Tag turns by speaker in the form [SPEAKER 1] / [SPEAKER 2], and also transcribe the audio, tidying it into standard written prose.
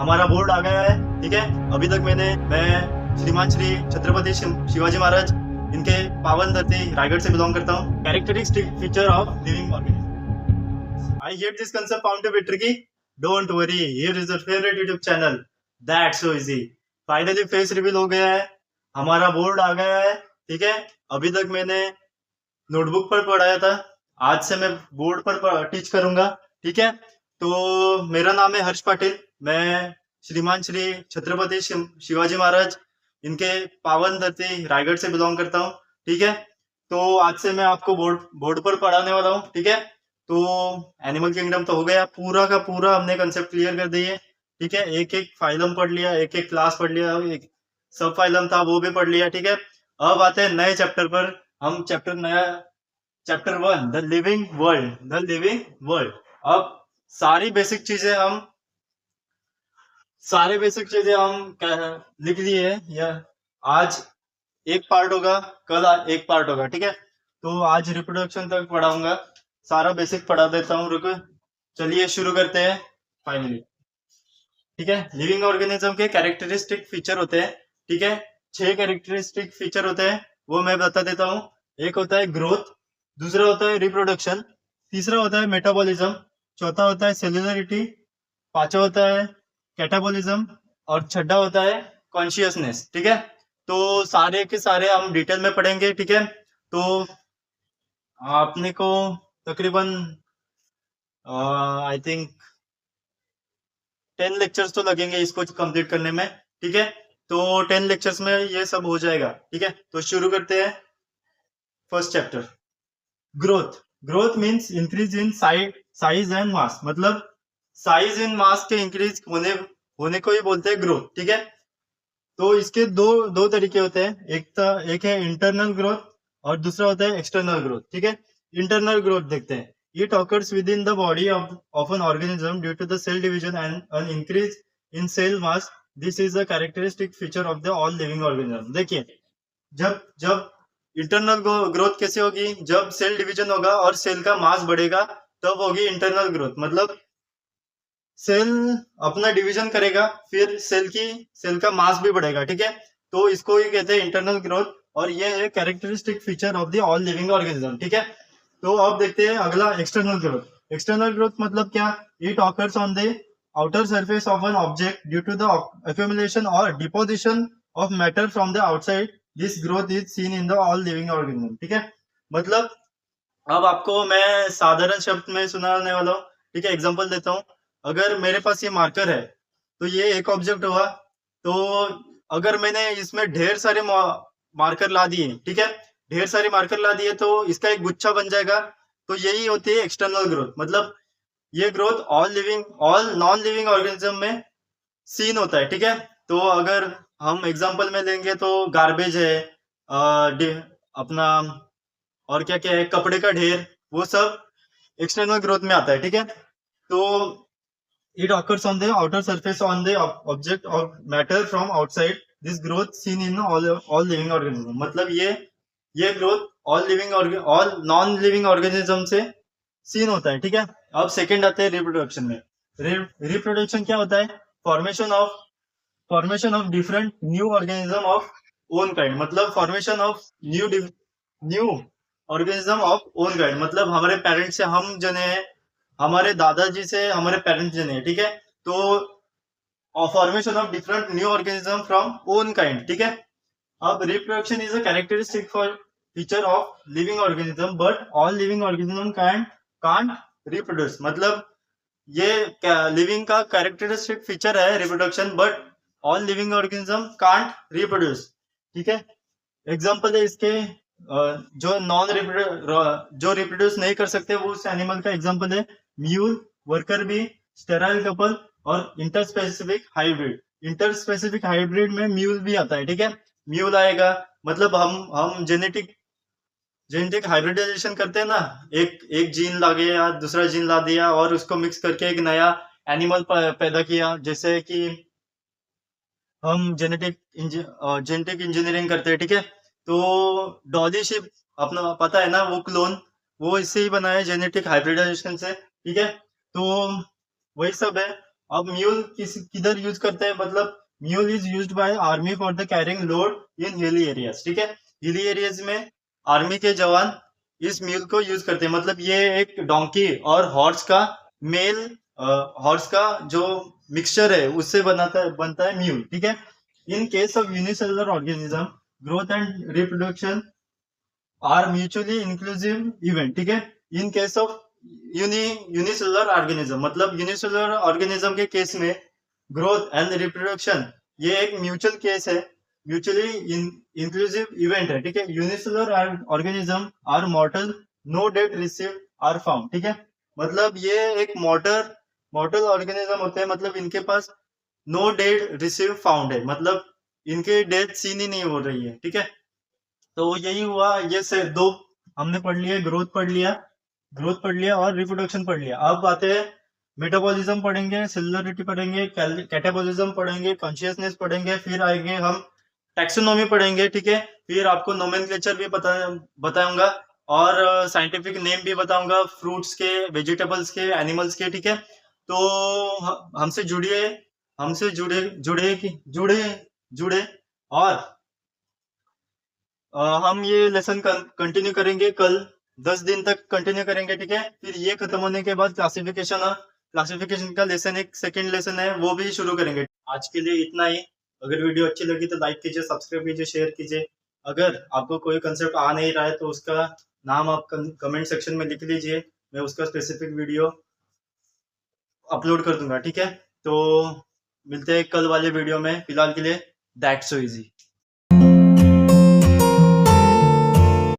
[SPEAKER 1] हमारा बोर्ड आ गया है। ठीक है, अभी तक मैं श्रीमान श्री छत्रपति शिवाजी महाराज इनके पावन धरती रायगढ़ से बिलोंग करता हूँ। Characteristic feature of living organism. I get this concept found to be tricky. Don't worry, here is your favourite YouTube channel, that's so easy. Finally face reveal हो गया है, हमारा बोर्ड आ गया है। ठीक है, अभी तक मैंने नोटबुक पर पढ़ाया था, आज से मैं बोर्ड पर टीच करूंगा। ठीक है, तो मेरा नाम है हर्ष पाटिल। मैं श्रीमान श्री छत्रपति शिवाजी महाराज इनके पावन धरती रायगढ़ से बिलोंग करता हूँ। ठीक है, तो आज से मैं आपको बोर्ड पर पढ़ाने वाला हूँ। ठीक है, तो एनिमल किंगडम तो हो गया, पूरा का पूरा हमने कंसेप्ट क्लियर कर दिए। ठीक है, एक एक फाइलम पढ़ लिया, एक एक क्लास पढ़ लिया, एक सब फाइलम था वो भी पढ़ लिया। ठीक है, अब आते हैं नए चैप्टर पर। हम चैप्टर 1, द लिविंग वर्ल्ड। अब सारी बेसिक चीजें हम लिख लिए हैं। या आज एक पार्ट होगा, कल एक पार्ट होगा। ठीक है, तो आज रिप्रोडक्शन तक पढ़ाऊंगा, सारा बेसिक पढ़ा देता हूँ। रुको, चलिए शुरू करते हैं फाइनली। ठीक है, लिविंग ऑर्गेनिज्म के कैरेक्टरिस्टिक फीचर होते हैं। ठीक है, 6 कैरेक्टरिस्टिक फीचर होते हैं, वो मैं बता देता हूँ। एक होता है ग्रोथ, दूसरा होता है रिप्रोडक्शन, तीसरा होता है मेटाबॉलिज्म, चौथा होता है सेल्युलरिटी, पांचवा होता है कैटाबॉलिज्म और छठा होता है कॉन्शियसनेस। ठीक है, तो सारे के सारे हम डिटेल में पढ़ेंगे। ठीक है, तो आपने को तकरीबन आई थिंक 10 लेक्चर्स तो लगेंगे इसको कंप्लीट करने में। ठीक है, तो 10 लेक्चर्स में ये सब हो जाएगा। ठीक है, तो शुरू करते हैं। First chapter, growth means increase in size and mass. मतलब साइज इन मास के इंक्रीज होने को ही बोलते हैं ग्रोथ। ठीक है, तो इसके दो तरीके होते हैं, एक है इंटरनल ग्रोथ और दूसरा होता है एक्सटर्नल ग्रोथ। ठीक है, इंटरनल ग्रोथ देखते हैं। It occurs within the body of an organism due to the cell division and an increase in cell mass. This is a characteristic feature of the all living organism. देखिए, जब internal growth कैसे होगी, जब cell division होगा और cell का मास बढ़ेगा तब होगी इंटरनल ग्रोथ। मतलब सेल अपना डिवीजन करेगा, फिर सेल का मास भी बढ़ेगा। ठीक है, तो इसको ही कहते हैं इंटरनल ग्रोथ, और ये है characteristic feature of the all living organism. ठीक है, तो अब देखते हैं अगला एक्सटर्नल ग्रोथ। एक्सटर्नल ग्रोथ मतलब क्या? It occurs on the outer surface of an object due to the accumulation और deposition of matter from the outside. This growth is seen in the all living organism. ठीक है, मतलब अब आपको मैं साधारण शब्द में सुनाने वाला हूँ। ठीक है, एग्जांपल देता हूँ। अगर मेरे पास ये मार्कर है तो ये एक ऑब्जेक्ट हुआ, तो अगर मैंने इसमें ढेर सारे मार्कर ला दिए, ठीक है, ढेर सारे मार्कर ला दिए तो इसका एक गुच्छा बन जाएगा। तो यही होती है एक्सटर्नल ग्रोथ। मतलब ये growth all non living organism में सीन होता है। ठीक है, तो अगर हम एग्जांपल में लेंगे तो गार्बेज है, अपना और क्या क्या है, कपड़े का ढेर, वो सब एक्सटर्नल ग्रोथ में आता है। ठीक है, तो it occurs on the outer surface on the object of matter from outside. This growth seen in all living organism. मतलब ये growth all non living organism से सीन होता है। ठीक है, अब सेकंड आते हैं रिप्रोडक्शन में। रिप्रोडक्शन क्या होता है? Formation of different new organism of own kind. मतलब formation of new organism of own kind, मतलब हमारे पेरेंट्स से हम जने हैं, हमारे दादाजी से हमारे पेरेंट्स जने हैं। ठीक है, तो formation of different new organism from own kind. ठीक है, अब reproduction is a characteristic feature of living organism, but all living organism can't reproduce. मतलब ये लिविंग का कैरेक्टरिस्टिक फीचर है reproduction, but all living organism can't reproduce. ठीक है, example है इसके जो रिप्रोड्यूस नहीं कर सकते वो उस एनिमल का एग्जांपल है mule, worker bee, sterile couple और इंटरस्पेसिफिक हाइब्रिड। इंटरस्पेसिफिक हाइब्रिड में म्यूल भी आता है। ठीक है, म्यूल आएगा, मतलब हम जेनेटिक हाइब्रिडाइजेशन करते हैं ना, एक जीन ला गया, दूसरा जीन ला दिया और उसको मिक्स करके एक नया एनिमल पैदा किया। जैसे कि हम जेनेटिक इंजीनियरिंग करते हैं। ठीक है, तो डॉली शिप अपना पता है ना, वो क्लोन वो इससे ही बना है जेनेटिक हाइब्रिडाइजेशन से। ठीक है, तो वही सब है। अब म्यूल किधर यूज करते हैं, मतलब mule is used by army for the carrying load in hilly areas, ठीक है। हिली एरियाज में आर्मी के जवान इस म्यूल को यूज करते हैं, मतलब ये एक डोंकी और हॉर्स का मेल, हॉर्स का जो मिक्सचर है उससे बनता है म्यूल, ठीक है। In case of unicellular organism, growth and reproduction are mutually inclusive event, ठीक है। In case of unicellular organism, मतलब यूनिसेलुलर ऑर्गेनिज्म के केस में ग्रोथ एंड रिप्रोडक्शन ये एक म्यूचुअल केस है, म्यूचुअली इंक्लूसिव इवेंट है, ठीक है। Unicellular organism are mortal, no date receive are found, ठीक है। मतलब ये एक मॉर्टल ऑर्गेनिज्म होते हैं, मतलब इनके पास नो डेट रिसीव फाउंड है, मतलब इनके डेथ सीन ही नहीं हो रही है, ठीक है। तो यही हुआ, ये से दो हमने पढ़ लिया, ग्रोथ पढ़ लिया और रिप्रोडक्शन पढ़ लिया। अब आते हैं मेटाबॉलिज्म पढ़ेंगे, सेलुलरिटी पढ़ेंगे, कैटाबॉलिज्म पढ़ेंगे, कॉन्शियसनेस पढ़ेंगे, फिर आएंगे हम टैक्सोनॉमी पढ़ेंगे, ठीक है। फिर आपको नोमेनक्लेचर भी बताऊंगा और साइंटिफिक नेम भी बताऊंगा, फ्रूट्स के, वेजिटेबल्स के, एनिमल्स के, ठीक है। तो हमसे जुड़िए, हमसे जुड़े जुड़े जुड़े जुड़े और हम ये लेसन कंटिन्यू करेंगे कल, 10 दिन तक कंटिन्यू करेंगे, ठीक है। फिर ये खत्म होने के बाद क्लासिफिकेशन का लेसन, एक सेकंड लेसन है वो भी शुरू करेंगे। आज के लिए इतना ही। अगर वीडियो अच्छी लगी तो लाइक कीजिए, सब्सक्राइब कीजिए, शेयर कीजिए। अगर आपको कोई कंसेप्ट आ नहीं रहा है तो उसका नाम आप कमेंट सेक्शन में लिख लीजिए, मैं उसका स्पेसिफिक वीडियो अपलोड कर दूंगा, ठीक है। तो मिलते हैं कल वाले वीडियो में, फिलहाल के लिए दैट्स सो इजी।